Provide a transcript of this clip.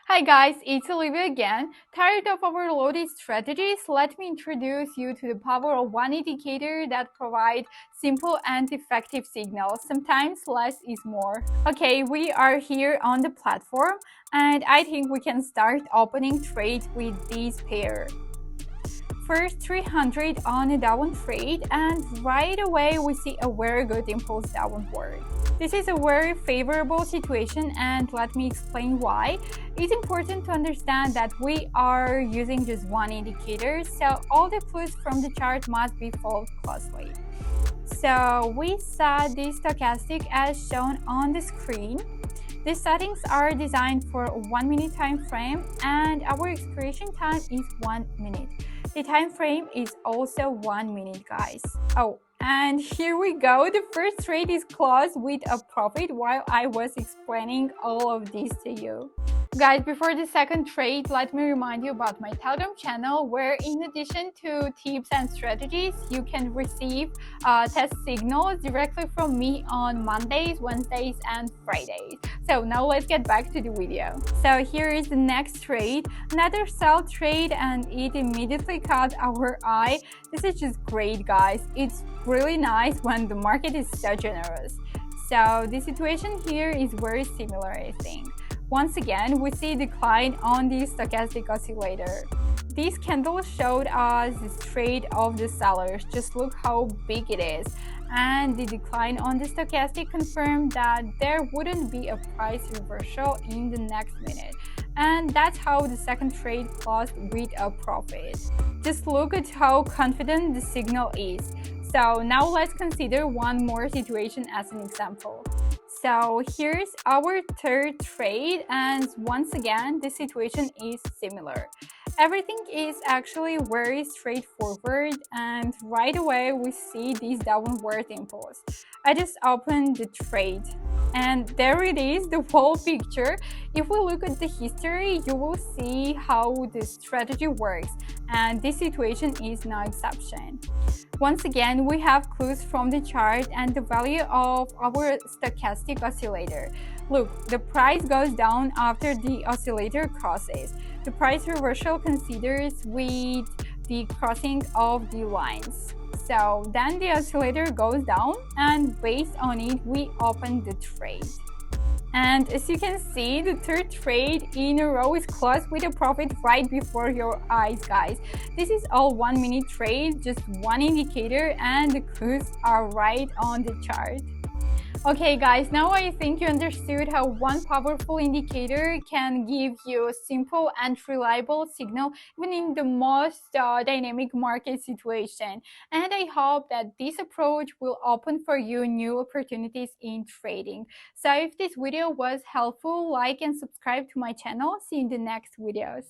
Hi guys, it's Olivia again. Tired of overloaded strategies? Let me introduce you to the power of one indicator that provides simple and effective signals. Sometimes less is more. Okay, we are here on the platform and I think we can start opening trades with this pair. First 300 on a down trade, and right away we see a very good impulse downward. This is a very favorable situation, and let me explain why. It's important to understand that we are using just one indicator, so all the clues from the chart must be followed closely. So we set the stochastic as shown on the screen. These settings are designed for a 1 minute time frame, and our expiration time is 1 minute. The time frame is also 1 minute, guys. Oh, and here we go. The first trade is closed with a profit while I was explaining all of this to you. Guys, before the second trade, let me remind you about my Telegram channel, where in addition to tips and strategies, you can receive test signals directly from me on Mondays, Wednesdays, and Fridays. So now let's get back to the video. So here is the next trade, another sell trade, and it immediately caught our eye. This is just great, guys. It's really nice when the market is so generous. So the situation here is very similar, I think. Once again, we see decline on the stochastic oscillator. This candle showed us the trade of the sellers. Just look how big it is. And the decline on the stochastic confirmed that there wouldn't be a price reversal in the next minute. And that's how the second trade closed with a profit. Just look at how confident the signal is. So now let's consider one more situation as an example. So here's our third trade, and once again the situation is similar. Everything is actually very straightforward, and right away we see this downward impulse. I just opened the trade, and there it is, the whole picture. If we look at the history, you will see how the strategy works, and this situation is no exception. Once again, we have clues from the chart and the value of our stochastic oscillator. Look, the price goes down after the oscillator crosses. The price reversal considers with the crossing of the lines. So then the oscillator goes down, and based on it, we open the trade. And as you can see, the third trade in a row is closed with a profit right before your eyes, guys. This is all 1 minute trade, just one indicator, and the clues are right on the chart. Okay guys, now I think you understood how one powerful indicator can give you a simple and reliable signal even in the most dynamic market situation. And I hope that this approach will open for you new opportunities in trading. So if this video was helpful, like and subscribe to my channel. See you in the next videos.